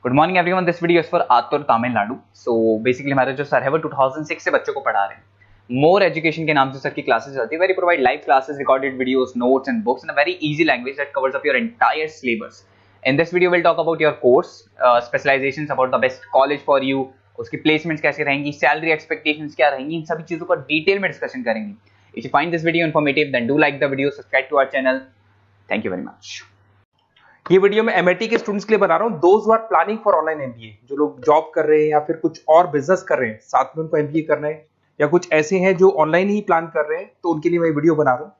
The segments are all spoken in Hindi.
Good morning everyone, this video is for आतुर तमिलनाडु। सो बेसिकली हमारे जो सर है वो 2006 से बच्चों को पढ़ा रहे हैं। मोर एजुकेशन के नाम से सर की क्लासेस चलती है। Very provide live classes, recorded videos, notes and books in a very easy language that covers up your entire syllabus. In this video will talk about your course specialisations, about the best college for you, उसकी प्लेसमेंट्स कैसे रहेंगी, सैलरी एक्सपेक्टेशंस क्या रहेंगी, इन सभी चीजों का डिटेल में डिस्कशन करेंगे। If you find this video informative then do like the video, subscribe to our channel. Thank you very much. ये वीडियो मैं एमआईटी के स्टूडेंट्स के लिए बना रहा हूँ। Those who are planning for online MBA, जो लोग जॉब कर रहे हैं या फिर कुछ और बिजनेस कर रहे हैं, साथ में उनको एमबीए करना है, या कुछ ऐसे हैं जो ऑनलाइन ही प्लान कर रहे हैं, तो उनके लिए मैं वीडियो बना रहा हूँ।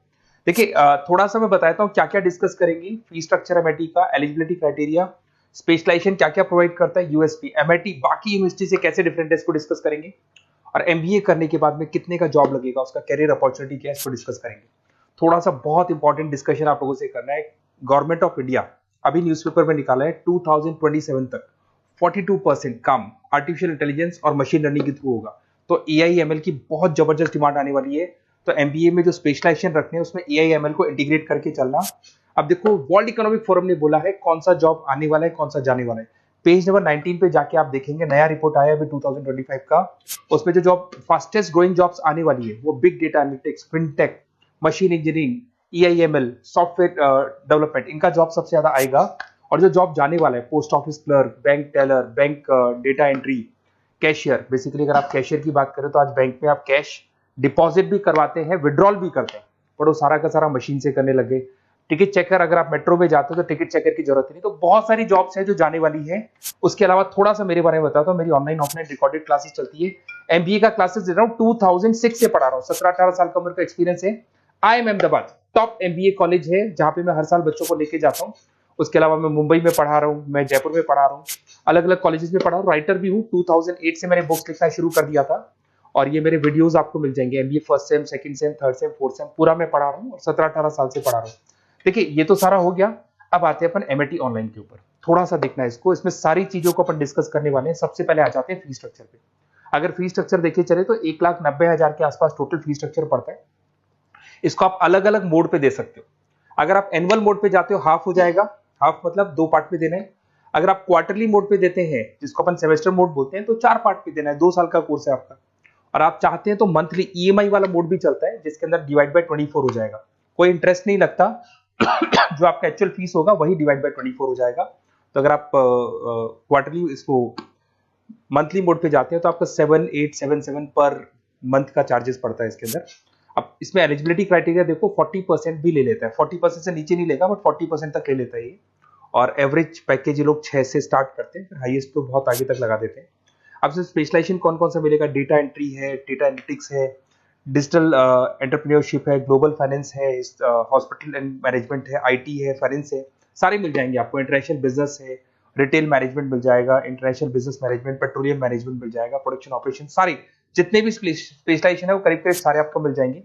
देखिए, थोड़ा सा मैं बताता हूँ क्या क्या डिस्कस करेंगे। फी स्ट्रक्चर एमआईटी का, एलिजिबिलिटी क्राइटेरिया, स्पेशलाइजेशन क्या क्या प्रोवाइड करता है, यूएसपी एमआईटी बाकी यूनिवर्सिटी से कैसे डिफरेंट है, इसको डिस्कस करेंगे। और एमबीए करने के बाद में कितने का जॉब लगेगा, उसका कैरियर अपॉर्चुनिटी क्या है, इसको डिस्कस करेंगे। थोड़ा सा बहुत इंपॉर्टेंट डिस्कशन आप लोगों से करना है। गवर्नमेंट ऑफ इंडिया अभी न्यूज़पेपर में निकाला है 2027 तक 42% काम आर्टिफिशियल इंटेलिजेंस और मशीन लर्निंग के थ्रू होगा। तो एआईएमएल की बहुत जबरदस्त डिमांड आने वाली है। तो एमबीए में जो स्पेशलाइजेशन रखने हैं उसमें एआईएमएल को इंटीग्रेट करके चलना। अब देखो, वर्ल्ड इकोनॉमिक फोरम ने बोला है कौन सा जॉब आने वाला है, कौन सा जाने वाला है। पेज नंबर 19 पे जाके आप देखेंगे, नया रिपोर्ट आया अभी 2025 का। उसमें जो जॉब फास्टेस्ट ग्रोइंग जॉब्स आने वाली है वो big data analytics, fintech, machine engineering, AI ML, software development, इनका जॉब सबसे ज्यादा आएगा। और जो जॉब जाने वाला है, post office clerk, bank teller, bank data entry, cashier. Basically अगर आप कैशियर की बात करें तो आज बैंक में आप कैश डिपॉजिट भी करवाते हैं, विड्रॉल भी करते हैं, पर वो सारा का सारा मशीन से करने लगे। टिकट चेकर, अगर आप मेट्रो में जाते हो तो टिकट चेकर की जरूरत नहीं। तो बहुत सारी जॉब्स है जो जाने वाली है। उसके अलावा थोड़ा सा मेरे बारे में बताता हूँ। मेरी ऑनलाइन ऑफलाइन रिकॉर्डेड क्लासेस चलती है। एमबीए का क्लासेस दे रहा हूँ, 2006 से पढ़ा रहा हूँ। 17-18 साल का उम्र का एक्सपीरियंस है। IIM Ahmedabad top MBA college है जहां पे मैं हर साल बच्चों को लेके जाता हूँ। उसके अलावा मैं मुंबई में पढ़ा रहा हूँ, मैं जयपुर में पढ़ा रहा हूँ, अलग अलग कॉलेजेस में पढ़ा हूँ। राइटर भी हूँ। 2008 से मैंने बुक्स लिखना शुरू कर दिया था और ये मेरे वीडियोस आपको मिल जाएंगे। MBA first sem, second same, third same, fourth same पूरा मैं पढ़ा रहा हूँ और 17-18 साल से पढ़ा रहा हूँ। देखिए, ये तो सारा हो गया। अब आते हैं अपन एमआईटी ऑनलाइन के ऊपर। थोड़ा सा देखना है इसको, इसमें सारी चीजों को अपन डिस्कस करने वाले हैं। सबसे पहले आ जाते हैं फी स्ट्रक्चर पे। अगर फी स्ट्रक्चर देखे चले तो 1,90,000 के आसपास टोटल फी स्ट्रक्चर पड़ता है। इसको आप अलग अलग मोड पे दे सकते हो। अगर आप एनुअल मोड पे जाते हो हाफ हो जाएगा। हाफ मतलब 2 पार्ट में देना है। अगर आप क्वार्टरली मोड पे देते हैं, जिसको अपन सेमेस्टर मोड बोलते हैं, तो 4 पार्ट पे देना है। 2 साल का कोर्स है आपका। और आप चाहते हैं तो मंथली ईएमआई वाला मोड भी चलता है, जिसके अंदर डिवाइड बाय 24 हो जाएगा। कोई इंटरेस्ट नहीं लगता। जो आपका एक्चुअल फीस होगा वही डिवाइड बाय 24 हो जाएगा। तो अगर आप क्वार्टरली इसको मंथली मोड पे जाते हैं तो आपका 7877 पर मंथ का चार्जेस पड़ता है इसके अंदर। अब इसमें एलिजिबिलिटी क्राइटेरिया देखो, 40% भी ले लेता है। 40% से नीचे नहीं लेगा, बट 40% तक ले लेता है ये। और एवरेज पैकेज ये लोग 6 से स्टार्ट करते हैं, फिर हाईएस्ट तो बहुत आगे तक लगा देते हैं। अब से स्पेशलाइजेशन कौन कौन सा मिलेगा? डेटा एंट्री है, डेटा एनालिटिक्स है, डिजिटल एंटरप्रेन्योरशिप है, ग्लोबल फाइनेंस है, हॉस्पिटल एंड मैनेजमेंट है, आईटी है, फाइनेंस है, सारे मिल जाएंगे आपको। इंटरनेशनल बिजनेस है, रिटेल मैनेजमेंट मिल जाएगा, international business management, petroleum management मिल जाएगा, प्रोडक्शन ऑपरेशन, सारे जितने भी स्पेशलाइजेशन है वो करीब करीब सारे आपको मिल जाएंगे।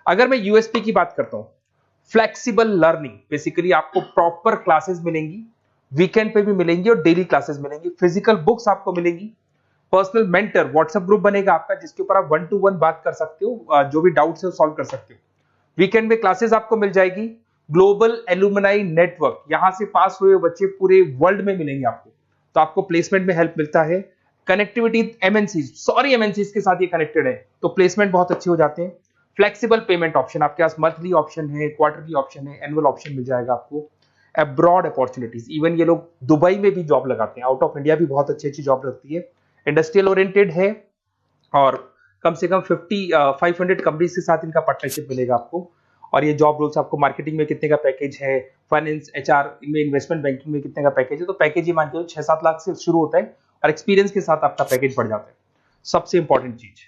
अगर मैं यूएसपी की बात करता हूँ, फ्लेक्सिबल लर्निंग, बेसिकली आपको प्रॉपर क्लासेस मिलेंगी, वीकेंड पे भी मिलेंगी और डेली क्लासेस मिलेंगी। फिजिकल बुक्स आपको मिलेंगी, पर्सनल मेंटर, व्हाट्सएप ग्रुप बनेगा आपका जिसके ऊपर आप 1-to-1 बात कर सकते हो, जो भी डाउट्स है वो सॉल्व कर सकते हो। वीकेंड में क्लासेस आपको मिल जाएगी। ग्लोबल एलुमनाई नेटवर्क, यहां से पास हुए बच्चे पूरे वर्ल्ड में मिलेंगे आपको, तो आपको प्लेसमेंट में हेल्प मिलता है। कनेक्टिविटी एमएनसीज के साथ ये कनेक्टेड है, तो प्लेसमेंट बहुत अच्छे हो जाते हैं। फ्लेक्सिबल पेमेंट ऑप्शन, आपके पास मंथली ऑप्शन है, क्वार्टरली ऑप्शन है, एनुअल ऑप्शन मिल जाएगा आपको। अब्रॉड अपॉर्चुनिटीज, इवन ये लोग दुबई में भी जॉब लगाते हैं। आउट ऑफ इंडिया भी बहुत अच्छी अच्छी जॉब लगती है। इंडस्ट्रियल ओरिएंटेड है और कम से कम 500 कंपनीज के साथ इनका पार्टनरशिप मिलेगा आपको। और ये जॉब रोल्स आपको मार्केटिंग में कितने का पैकेज है, फाइनेंस, एचआर, इनमें इन्वेस्टमेंट बैंकिंग में कितने का पैकेज है, तो पैकेज ही मान के 6-7 लाख से शुरू होता है और एक्सपीरियंस के साथ आपका पैकेज बढ़ जाता है। सबसे इंपॉर्टेंट चीज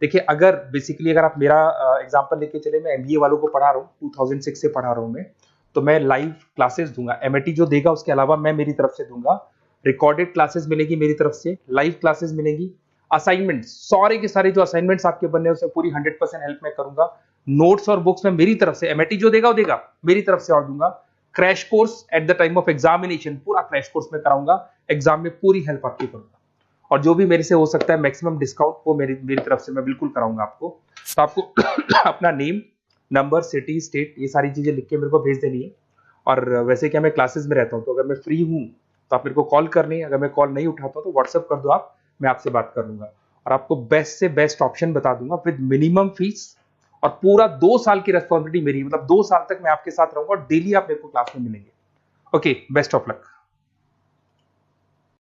देखिए, अगर बेसिकली अगर आप मेरा एग्जांपल लेके चले, मैं एमबीए वालों को पढ़ा रहा हूँ, 2006 से पढ़ा रहा हूँ मैं, तो मैं लाइव क्लासेस दूंगा। एमआईटी जो देगा उसके अलावा मैं मेरी तरफ से दूंगा। रिकॉर्डेड क्लासेस मिलेगी मेरी तरफ से, लाइव क्लासेस मिलेंगी। असाइनमेंट्स, सारे के सारे जो असाइनमेंट्स आपके बनने उसमें पूरी 100% हेल्प मैं करूंगा। नोट्स और बुक्स में मेरी तरफ से, एमआईटी जो देगा वो देगा, मेरी तरफ से और दूंगा। Crash course at the time of examination, पूरा क्रैश कोर्स में कराऊंगा। एग्जाम में पूरी हेल्प आपकी करूंगा और जो भी मेरे से हो सकता है मैक्सिमम डिस्काउंट वो मेरी तरफ से मैं बिल्कुल कराऊंगा आपको। तो आपको अपना नेम, नंबर, सिटी, स्टेट, ये सारी चीजें लिख के मेरे को भेज देनी है। और वैसे क्या मैं क्लासेस में रहता हूँ, तो अगर मैं फ्री हूँ तो आप मेरे को कॉल करनी है, अगर मैं कॉल नहीं उठाता तो व्हाट्सएप कर दो आप, मैं आपसे बात कर लूंगा और आपको बेस्ट से बेस्ट ऑप्शन बता दूंगा विद मिनिमम फीस, और पूरा 2 साल की रेस्पॉन्सिबिलिटी मेरी, मतलब 2 साल तक मैं आपके साथ रहूंगा और डेली आप मेरे को क्लास में मिलेंगे। Okay, best of luck.